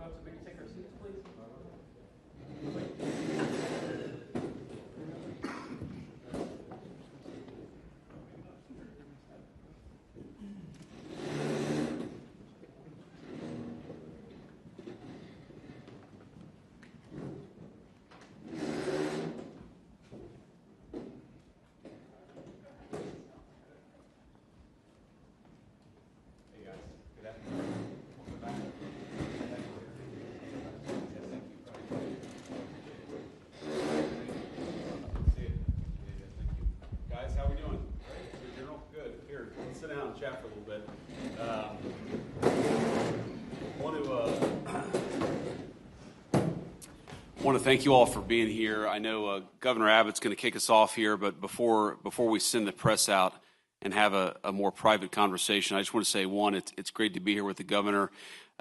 folks maybe take our seats, please? Sit down and chat for a little bit. Want to thank you all for being here. I know Governor Abbott's going to kick us off here, but before we send the press out and have a more private conversation, I just want to say, one, it's great to be here with the governor.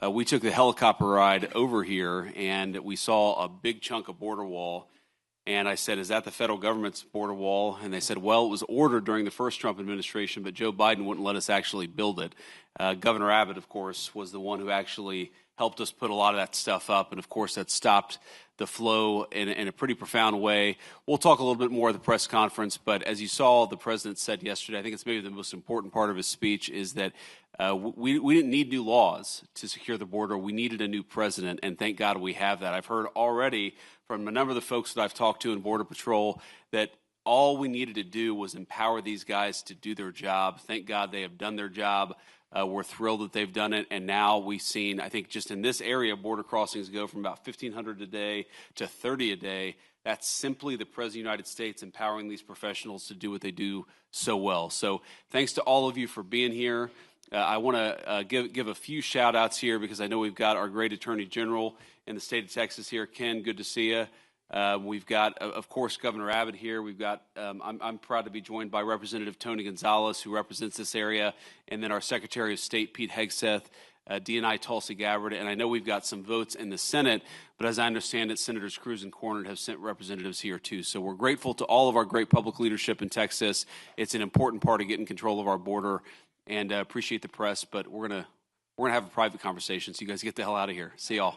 We took the helicopter ride over here, and we saw a big chunk of border wall. And I said, is that the federal government's border wall? And they said, well, it was ordered during the first Trump administration, but Joe Biden wouldn't let us actually build it. Governor Abbott, of course, was the one who actually helped us put a lot of that stuff up. And, of course, that stopped the flow in a pretty profound way. We'll talk a little bit more at the press conference, but as you saw, the president said yesterday, I think it's maybe the most important part of his speech, is that we didn't need new laws to secure the border. We needed a new president, and thank God we have that. I've heard already from a number of the folks that I've talked to in Border Patrol that all we needed to do was empower these guys to do their job. Thank God they have done their job. We're thrilled that they've done it, and now we've seen, I think just in this area, border crossings go from about 1,500 a day to 30 a day. That's simply the President of the United States empowering these professionals to do what they do so well. So thanks to all of you for being here. I want to give a few shout outs here because I know we've got our great Attorney General in the state of Texas here. Ken, good to see you. We've got, of course, Governor Abbott here. We've got, I'm proud to be joined by Representative Tony Gonzalez, who represents this area, and then our Secretary of State, Pete Hegseth, DNI Tulsi Gabbard, and I know we've got some votes in the Senate, but as I understand it, Senators Cruz and Cornyn have sent representatives here too. So we're grateful to all of our great public leadership in Texas. It's an important part of getting control of our border, and appreciate the press, but we're gonna have a private conversation, so you guys get the hell out of here. See y'all.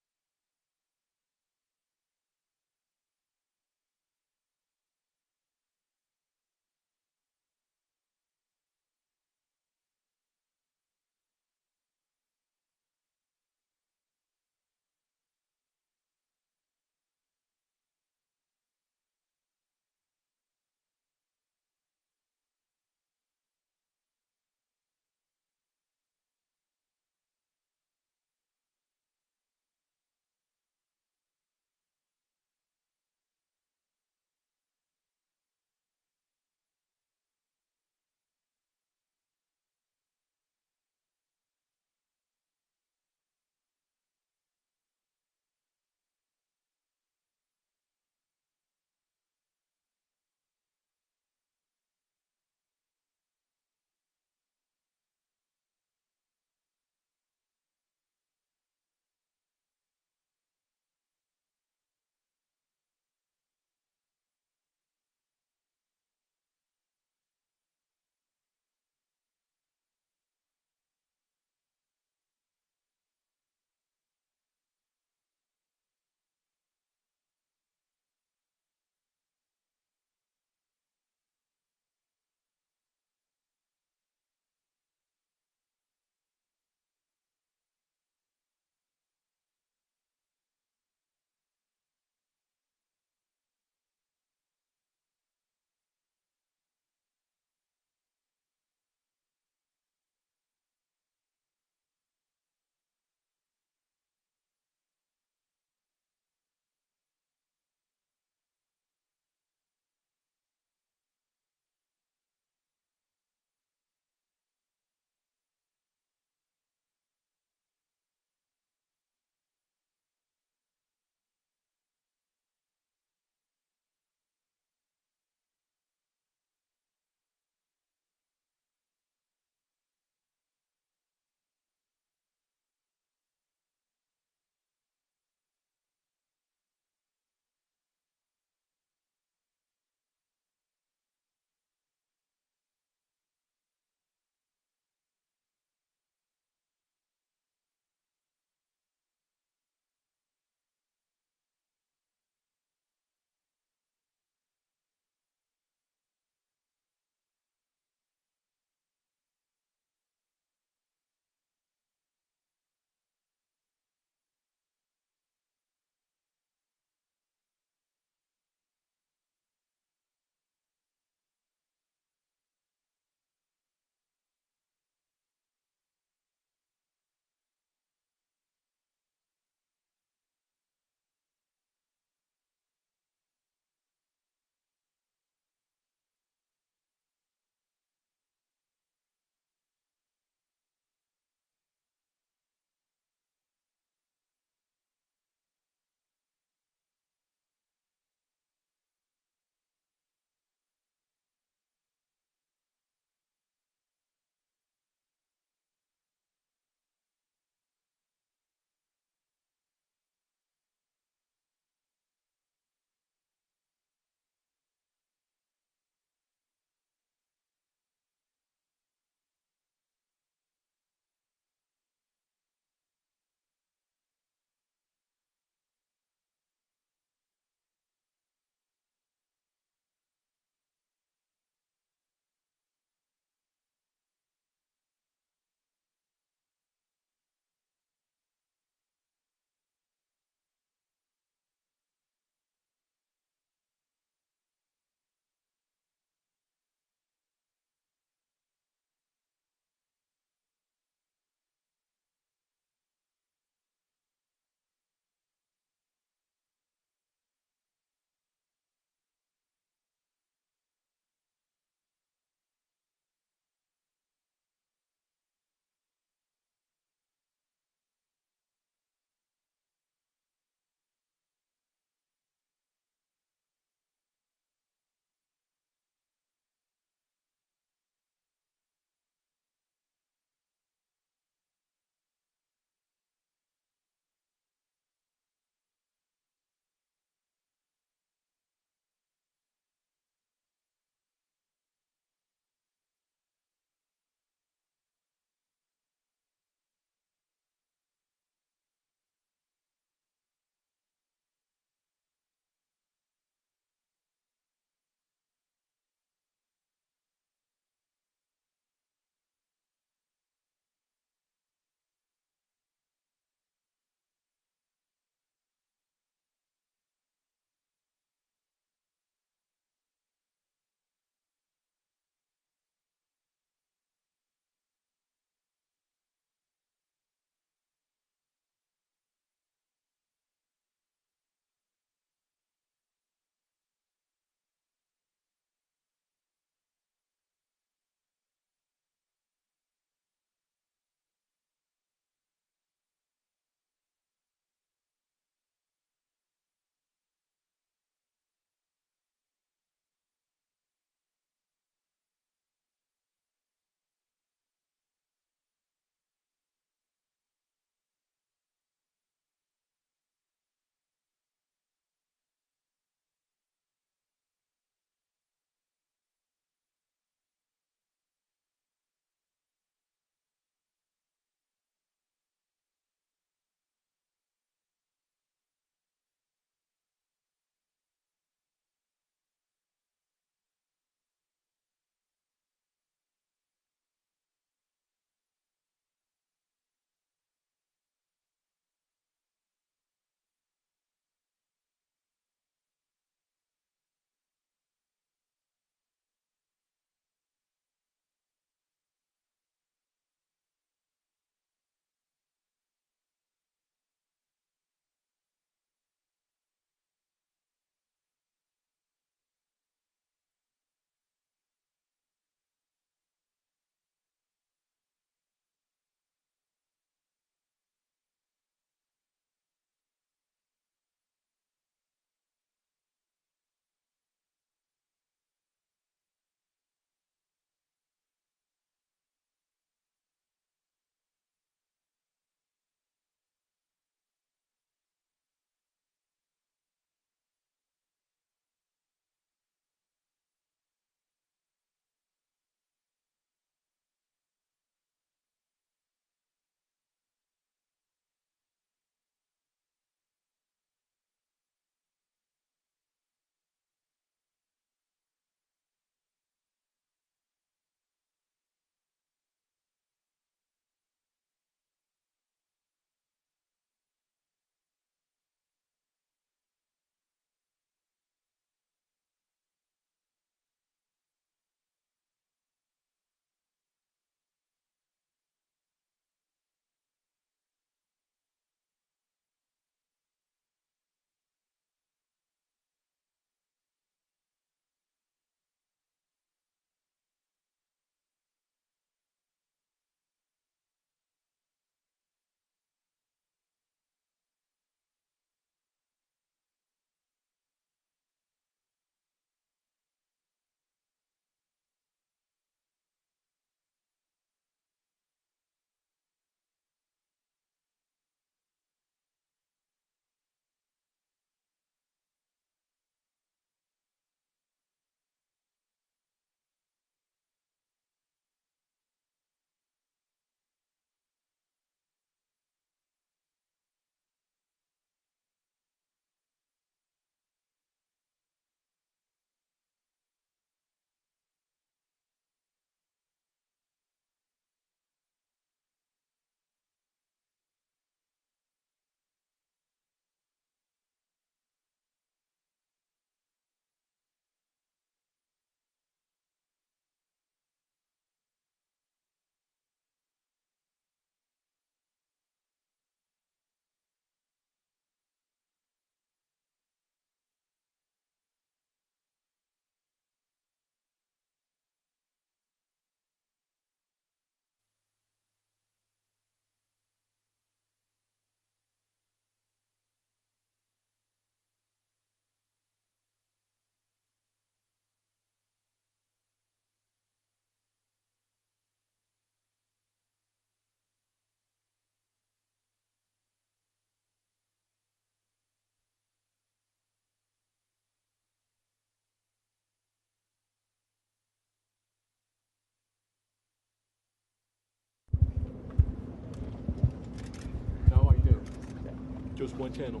Just one channel.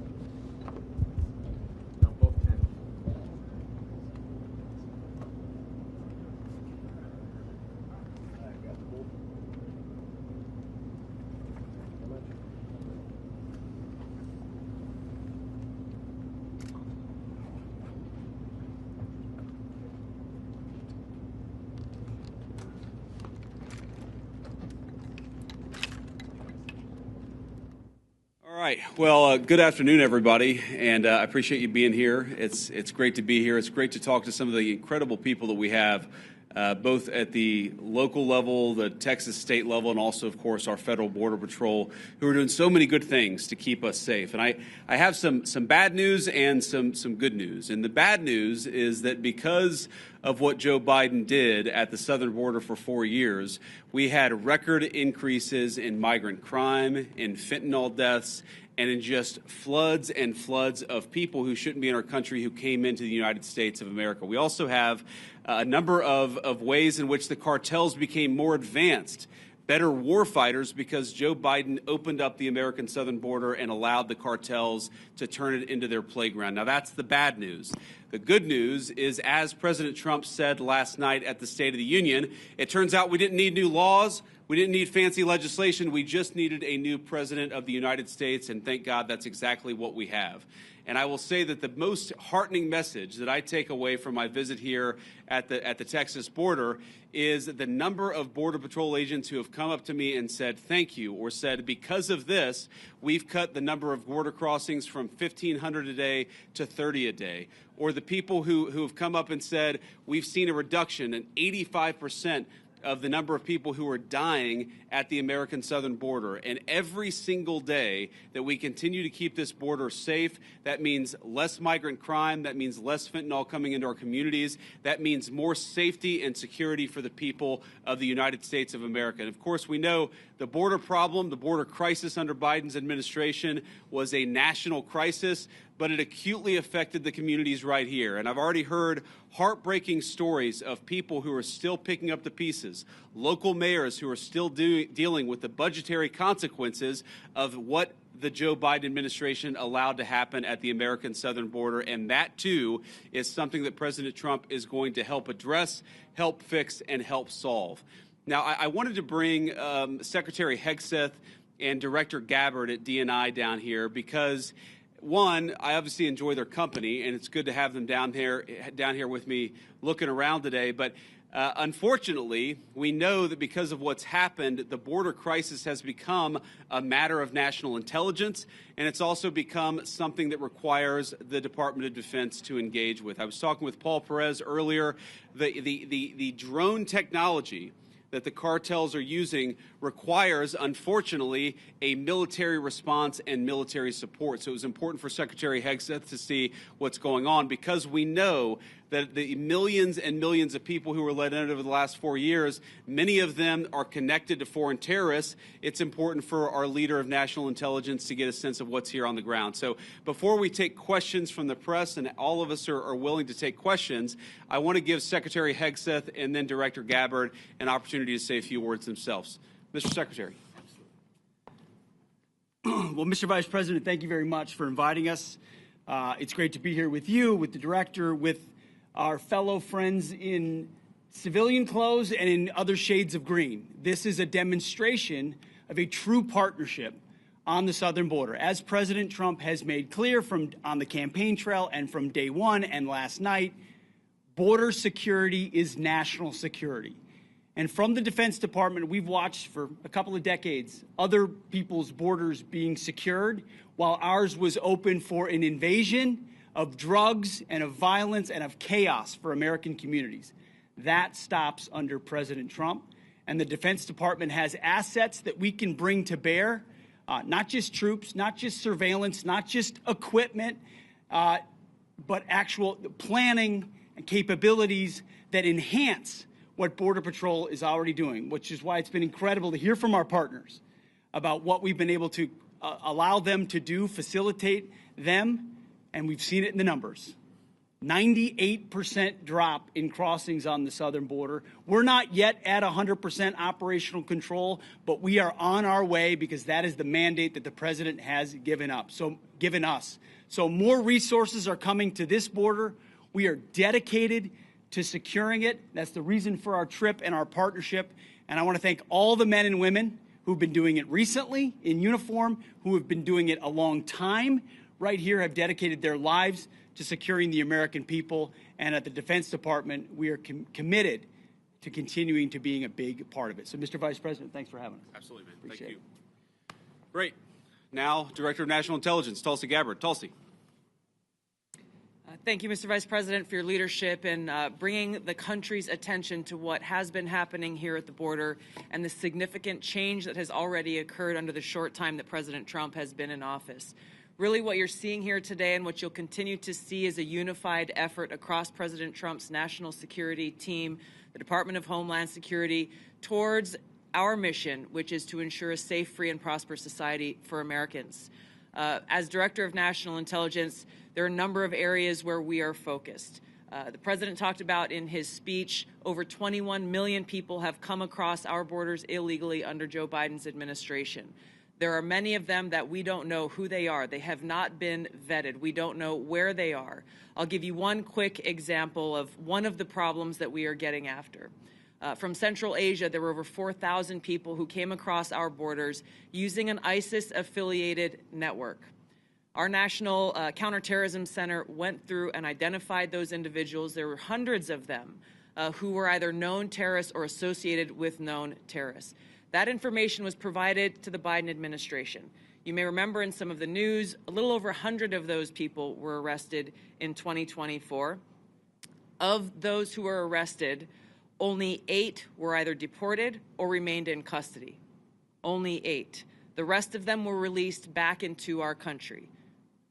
No, both channels. All right. Well, good afternoon, everybody, and I appreciate you being here. It's great to be here. It's great to talk to some of the incredible people that we have, both at the local level, the Texas state level, and also, of course, our federal border patrol, who are doing so many good things to keep us safe. And I have some bad news and some good news. And the bad news is that because of what Joe Biden did at the southern border for 4 years, we had record increases in migrant crime, in fentanyl deaths, and in just floods and floods of people who shouldn't be in our country who came into the United States of America. We also have a number of ways in which the cartels became more advanced, better warfighters, because Joe Biden opened up the American southern border and allowed the cartels to turn it into their playground. Now, that's the bad news. The good news is, as President Trump said last night at the State of the Union, it turns out we didn't need new laws. We didn't need fancy legislation. We just needed a new president of the United States, and thank God that's exactly what we have. And I will say that the most heartening message that I take away from my visit here at the Texas border is the number of Border Patrol agents who have come up to me and said thank you, or said because of this, we've cut the number of border crossings from 1,500 a day to 30 a day. Or the people who have come up and said we've seen a reduction, an 85% of the number of people who are dying at the American southern border. And every single day that we continue to keep this border safe, that means less migrant crime, that means less fentanyl coming into our communities, that means more safety and security for the people of the United States of America. And of course, we know the border problem, the border crisis under Biden's administration was a national crisis, but it acutely affected the communities right here. And I've already heard heartbreaking stories of people who are still picking up the pieces, local mayors who are still dealing with the budgetary consequences of what the Joe Biden administration allowed to happen at the American southern border. And that, too, is something that President Trump is going to help address, help fix, and help solve. Now, I wanted to bring Secretary Hegseth and Director Gabbard at DNI down here because, one, I obviously enjoy their company, and it's good to have them down here with me looking around today. But unfortunately, we know that because of what's happened, the border crisis has become a matter of national intelligence, and it's also become something that requires the Department of Defense to engage with. I was talking with Paul Perez earlier. The drone technology that the cartels are using requires, unfortunately, a military response and military support. So it was important for Secretary Hegseth to see what's going on, because we know that the millions and millions of people who were let in over the last 4 years, many of them are connected to foreign terrorists. It's important for our leader of national intelligence to get a sense of what's here on the ground. So before we take questions from the press, and all of us are willing to take questions, I want to give Secretary Hegseth and then Director Gabbard an opportunity to say a few words themselves. Mr. Secretary. Well, Mr. Vice President, thank you very much for inviting us. It's great to be here with you, with the director, with our fellow friends in civilian clothes and in other shades of green. This is a demonstration of a true partnership on the southern border. As President Trump has made clear on the campaign trail and from day one and last night, border security is national security. And from the Defense Department, we've watched for a couple of decades other people's borders being secured while ours was open for an invasion of drugs and of violence and of chaos for American communities. That stops under President Trump. And the Defense Department has assets that we can bring to bear, not just troops, not just surveillance, not just equipment, but actual planning and capabilities that enhance what Border Patrol is already doing, which is why it's been incredible to hear from our partners about what we've been able to allow them to do, facilitate them, and we've seen it in the numbers. 98% drop in crossings on the southern border. We're not yet at 100% operational control, but we are on our way because that is the mandate that the president has given us. So more resources are coming to this border. We are dedicated to securing it. That's the reason for our trip and our partnership. And I want to thank all the men and women who've been doing it recently in uniform, who have been doing it a long time right here, have dedicated their lives to securing the American people. And at the Defense Department, we are committed to continuing to being a big part of it. So, Mr. Vice President, thanks for having us. Absolutely, man. Thank you. Great. Now, Director of National Intelligence, Tulsi Gabbard. Tulsi. Thank you, Mr. Vice President, for your leadership in bringing the country's attention to what has been happening here at the border and the significant change that has already occurred under the short time that President Trump has been in office. Really, what you're seeing here today and what you'll continue to see is a unified effort across President Trump's national security team, the Department of Homeland Security, towards our mission, which is to ensure a safe, free, and prosperous society for Americans. As Director of National Intelligence, there are a number of areas where we are focused. The President talked about in his speech, over 21 million people have come across our borders illegally under Joe Biden's administration. There are many of them that we don't know who they are. They have not been vetted. We don't know where they are. I'll give you one quick example of one of the problems that we are getting after. From Central Asia, there were over 4,000 people who came across our borders using an ISIS-affiliated network. Our National Counterterrorism Center went through and identified those individuals. There were hundreds of them who were either known terrorists or associated with known terrorists. That information was provided to the Biden administration. You may remember in some of the news, a little over 100 of those people were arrested in 2024. Of those who were arrested, only 8 were either deported or remained in custody. Only 8. The rest of them were released back into our country.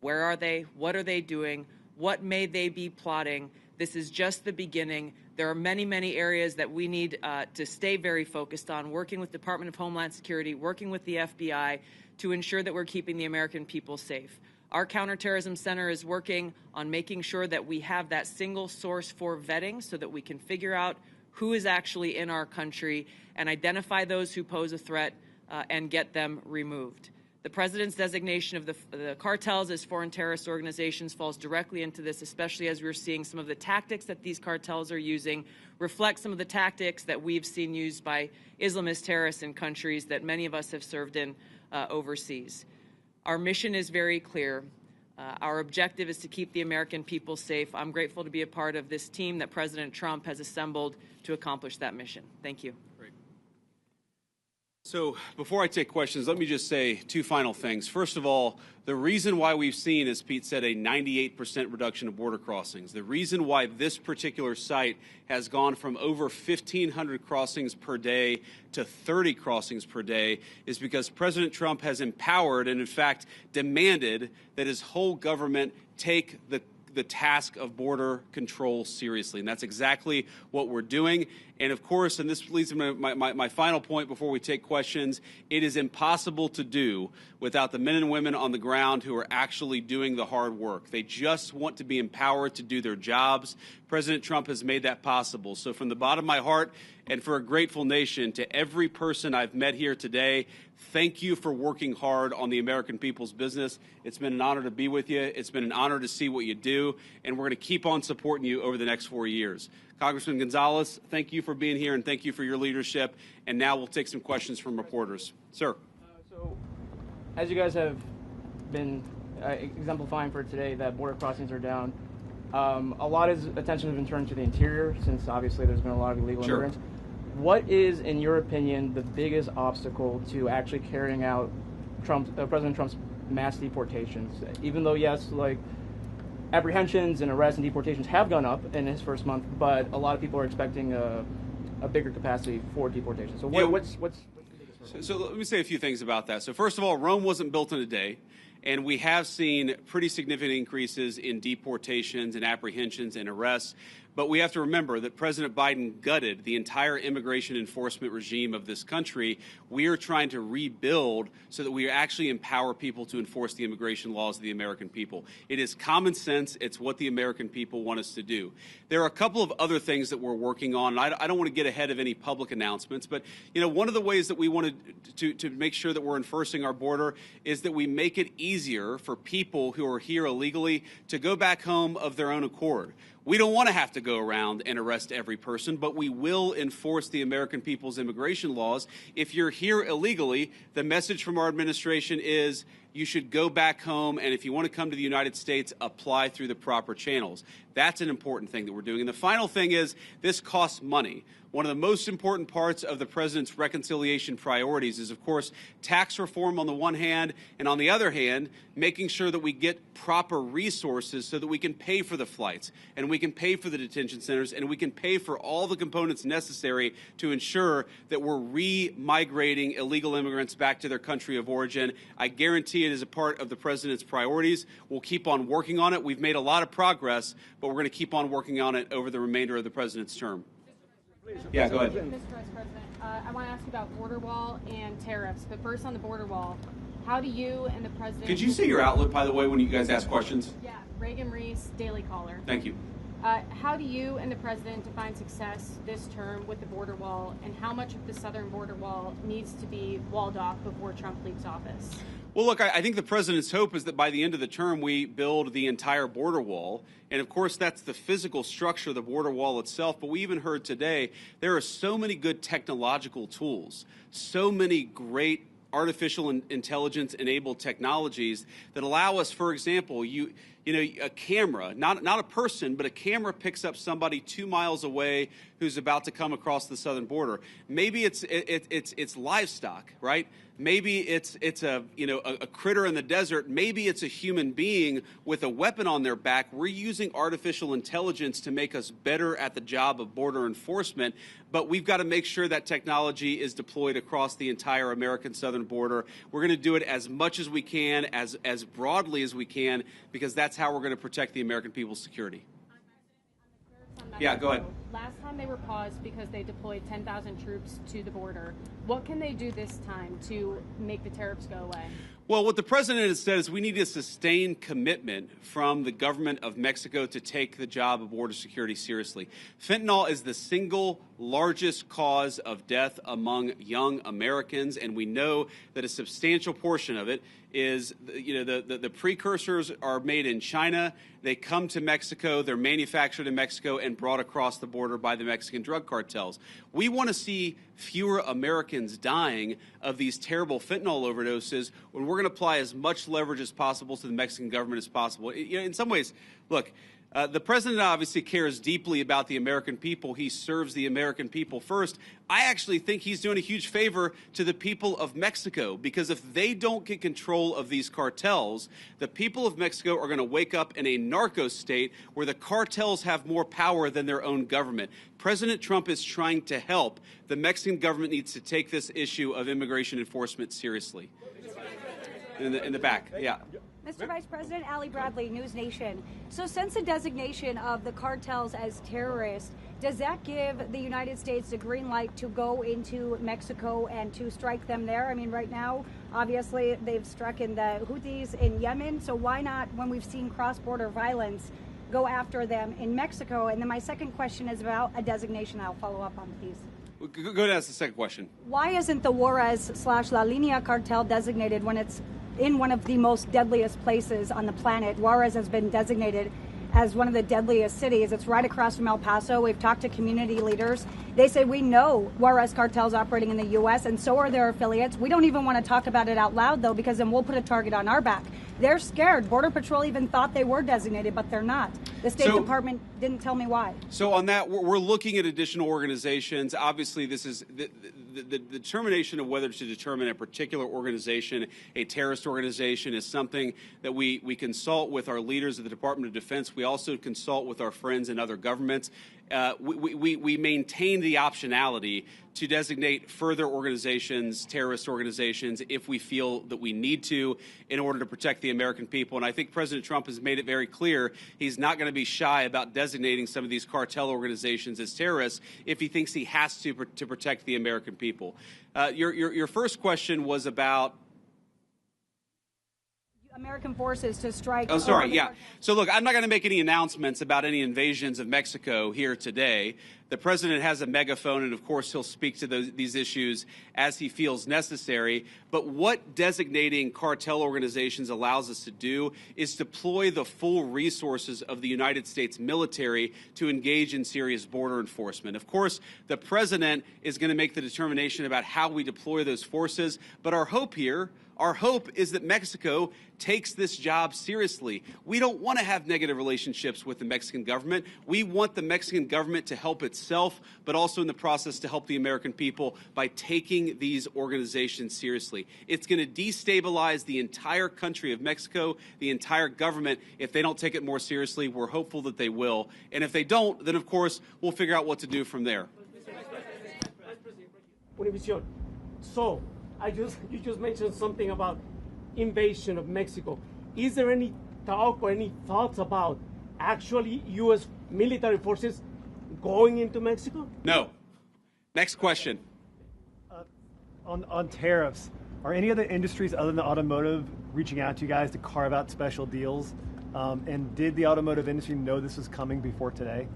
Where are they? What are they doing? What may they be plotting? This is just the beginning. There are many, many areas that we need to stay very focused on, working with the Department of Homeland Security, working with the FBI to ensure that we're keeping the American people safe. Our Counterterrorism Center is working on making sure that we have that single source for vetting so that we can figure out who is actually in our country and identify those who pose a threat and get them removed. The President's designation of the cartels as foreign terrorist organizations falls directly into this, especially as we're seeing some of the tactics that these cartels are using reflect some of the tactics that we've seen used by Islamist terrorists in countries that many of us have served in overseas. Our mission is very clear. Our objective is to keep the American people safe. I'm grateful to be a part of this team that President Trump has assembled to accomplish that mission. Thank you. So before I take questions, let me just say 2 final things. First of all, the reason why we've seen, as Pete said, a 98% reduction of border crossings, the reason why this particular site has gone from over 1,500 crossings per day to 30 crossings per day is because President Trump has empowered and, in fact, demanded that his whole government take the task of border control seriously. And that's exactly what we're doing. And of course, and this leads to my final point before we take questions, it is impossible to do without the men and women on the ground who are actually doing the hard work. They just want to be empowered to do their jobs. President Trump has made that possible. So from the bottom of my heart and for a grateful nation, to every person I've met here today, thank you for working hard on the American people's business. It's been an honor to be with you. It's been an honor to see what you do, and we're going to keep on supporting you over the next 4 years. Congressman Gonzalez, thank you for being here, and thank you for your leadership. And now we'll take some questions from reporters. Sir. So, as you guys have been exemplifying for today, that border crossings are down. A lot of attention has been turned to the interior, since obviously there's been a lot of illegal immigrants. What is, in your opinion, the biggest obstacle to actually carrying out President Trump's mass deportations? Even though, yes, like apprehensions and arrests and deportations have gone up in his first month, but a lot of people are expecting a bigger capacity for deportation. So what's the biggest hurdle? So let me say a few things about that. So first of all, Rome wasn't built in a day. And we have seen pretty significant increases in deportations and apprehensions and arrests. But we have to remember that President Biden gutted the entire immigration enforcement regime of this country. We are trying to rebuild so that we actually empower people to enforce the immigration laws of the American people. It is common sense. It's what the American people want us to do. There are a couple of other things that we're working on. And I don't want to get ahead of any public announcements, but one of the ways that we wanted to make sure that we're enforcing our border is that we make it easier for people who are here illegally to go back home of their own accord. We don't want to have to go around and arrest every person, but we will enforce the American people's immigration laws. If you're here illegally, the message from our administration is you should go back home, and if you want to come to the United States, apply through the proper channels. That's an important thing that we're doing. And the final thing is this costs money. One of the most important parts of the president's reconciliation priorities is, of course, tax reform on the one hand, and on the other hand, making sure that we get proper resources so that we can pay for the flights, and we can pay for the detention centers, and we can pay for all the components necessary to ensure that we're re-migrating illegal immigrants back to their country of origin. I guarantee it is a part of the president's priorities. We'll keep on working on it. We've made a lot of progress, but we're going to keep on working on it over the remainder of the president's term. Yeah, go ahead. Mr. Vice President, I want to ask you about border wall and tariffs. But first on the border wall, how do you and the president... Could you say your outlet, by the way, when you guys ask questions? Yeah, Reagan Reese, Daily Caller. Thank you. How do you and the president define success this term with the border wall, and how much of the southern border wall needs to be walled off before Trump leaves office? Well, look, I think the president's hope is that by the end of the term, we build the entire border wall. And, of course, that's the physical structure of the border wall itself. But we even heard today there are so many good technological tools, so many great artificial intelligence-enabled technologies that allow us, for example, a camera, not a person, but a camera picks up somebody 2 miles away who's about to come across the southern border. Maybe it's livestock, right? Maybe it's a critter in the desert. Maybe it's a human being with a weapon on their back. We're using artificial intelligence to make us better at the job of border enforcement, but we've got to make sure that technology is deployed across the entire American southern border. We're going to do it as much as we can, as broadly as we can, because that's how we're going to protect the American people's security. Yeah, go ahead. Last time they were paused because they deployed 10,000 troops to the border. What can they do this time to make the tariffs go away? Well, what the president has said is we need a sustained commitment from the government of Mexico to take the job of border security seriously. Fentanyl is the single largest cause of death among young Americans, and we know that a substantial portion of it is, the precursors are made in China. They come to Mexico, they're manufactured in Mexico and brought across the border by the Mexican drug cartels. We want to see fewer Americans dying of these terrible fentanyl overdoses when we're going to apply as much leverage as possible to the Mexican government as possible. In some ways, look, the president obviously cares deeply about the American people. He serves the American people first. I actually think he's doing a huge favor to the people of Mexico, because if they don't get control of these cartels, the people of Mexico are going to wake up in a narco state where the cartels have more power than their own government. President Trump is trying to help. The Mexican government needs to take this issue of immigration enforcement seriously. In the back, yeah. Mr. Vice President, Ali Bradley, News Nation. So since the designation of the cartels as terrorists, does that give the United States the green light to go into Mexico and to strike them there? I mean, right now, obviously, they've struck in the Houthis in Yemen. So why not, when we've seen cross-border violence, go after them in Mexico? And then my second question is about a designation I'll follow up on, please. Go ahead and ask the second question. Why isn't the Juarez/La Línea cartel designated when it's in one of the most deadliest places on the planet? Juarez has been designated as one of the deadliest cities. It's right across from El Paso. We've talked to community leaders. They say, we know Juarez cartel's operating in the U.S., and so are their affiliates. We don't even want to talk about it out loud, though, because then we'll put a target on our back. They're scared. Border Patrol even thought they were designated, but they're not. The State Department didn't tell me why. So on that, we're looking at additional organizations. Obviously, this is the determination of whether to determine a particular organization, a terrorist organization, is something that we consult with our leaders of the Department of Defense. We also consult with our friends in other governments. we maintain the optionality to designate further organizations, terrorist organizations, if we feel that we need to in order to protect the American people. And I think President Trump has made it very clear he's not going to be shy about designating some of these cartel organizations as terrorists if he thinks he has to protect the American people. Your first question was about American forces to strike. Oh, sorry, yeah. So look, I'm not going to make any announcements about any invasions of Mexico here today. The president has a megaphone, and of course he'll speak to these issues as he feels necessary. But what designating cartel organizations allows us to do is deploy the full resources of the United States military to engage in serious border enforcement. Of course, the president is going to make the determination about how we deploy those forces, but our hope is that Mexico takes this job seriously. We don't want to have negative relationships with the Mexican government. We want the Mexican government to help itself, but also in the process to help the American people by taking these organizations seriously. It's going to destabilize the entire country of Mexico, the entire government, if they don't take it more seriously. We're hopeful that they will. And if they don't, then of course, we'll figure out what to do from there. So, you just mentioned something about invasion of Mexico. Is there any talk or any thoughts about actually U.S. military forces going into Mexico? No. Next question. On tariffs, are any other industries other than automotive reaching out to you guys to carve out special deals? And did the automotive industry know this was coming before today?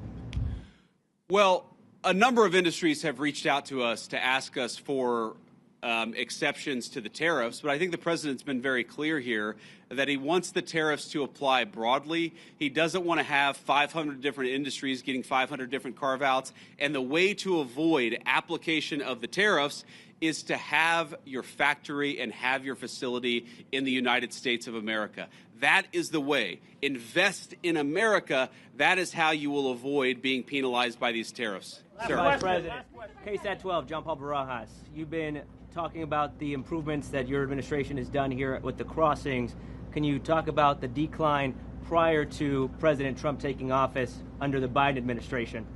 Well, a number of industries have reached out to us to ask us for exceptions to the tariffs, but I think the president's been very clear here that he wants the tariffs to apply broadly. He doesn't want to have 500 different industries getting 500 different carve-outs, and the way to avoid application of the tariffs is to have your factory and have your facility in the United States of America. That is the way. Invest in America. That is how you will avoid being penalized by these tariffs. Vice President, KSAT 12, John Paul Barajas. You've been talking about the improvements that your administration has done here with the crossings. Can you talk about the decline prior to President Trump taking office under the Biden administration?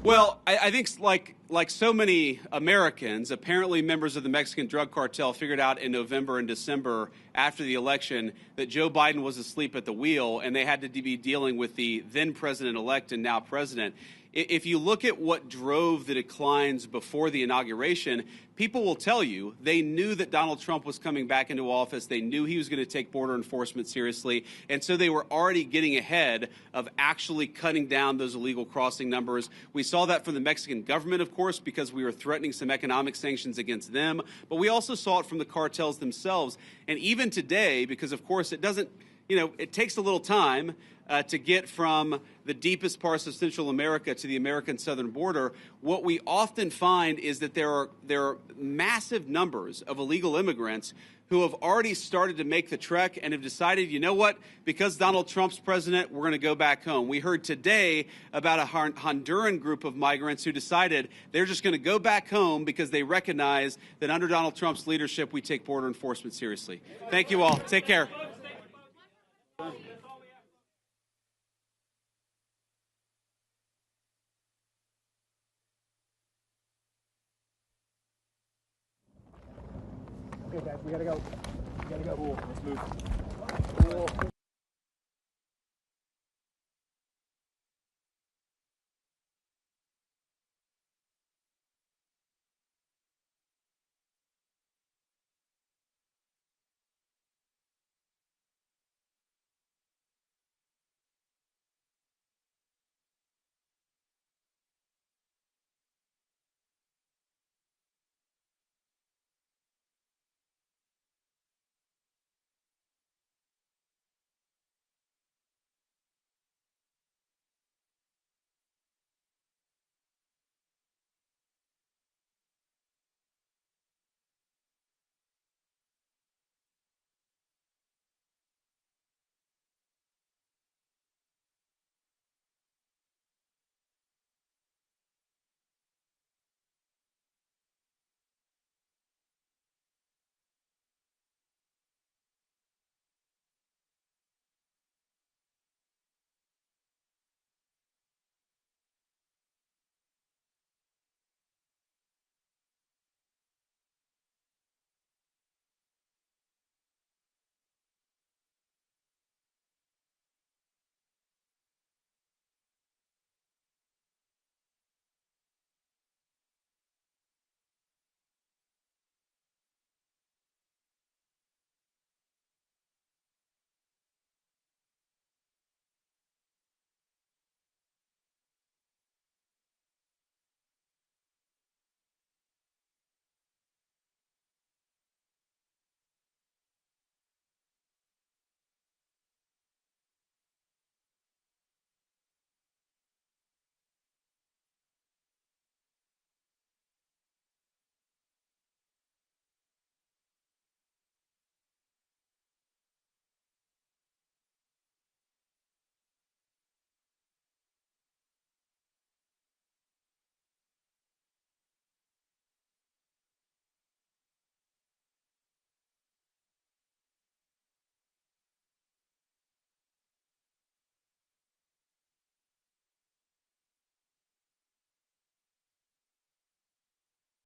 Well, I think like so many Americans, apparently members of the Mexican drug cartel figured out in November and December after the election that Joe Biden was asleep at the wheel and they had to be dealing with the then president-elect and now president. If you look at what drove the declines before the inauguration, people will tell you they knew that Donald Trump was coming back into office. They knew he was going to take border enforcement seriously. And so they were already getting ahead of actually cutting down those illegal crossing numbers. We saw that from the Mexican government, of course, because we were threatening some economic sanctions against them. But we also saw it from the cartels themselves. And even today, because, of course, it doesn't, it takes a little time to get from the deepest parts of Central America to the American southern border. What we often find is that there are massive numbers of illegal immigrants who have already started to make the trek and have decided, you know what, because Donald Trump's president, we're going to go back home. We heard today about a Honduran group of migrants who decided they're just going to go back home because they recognize that under Donald Trump's leadership, we take border enforcement seriously. Thank you all. Take care. Okay, guys, we gotta go. Let's move.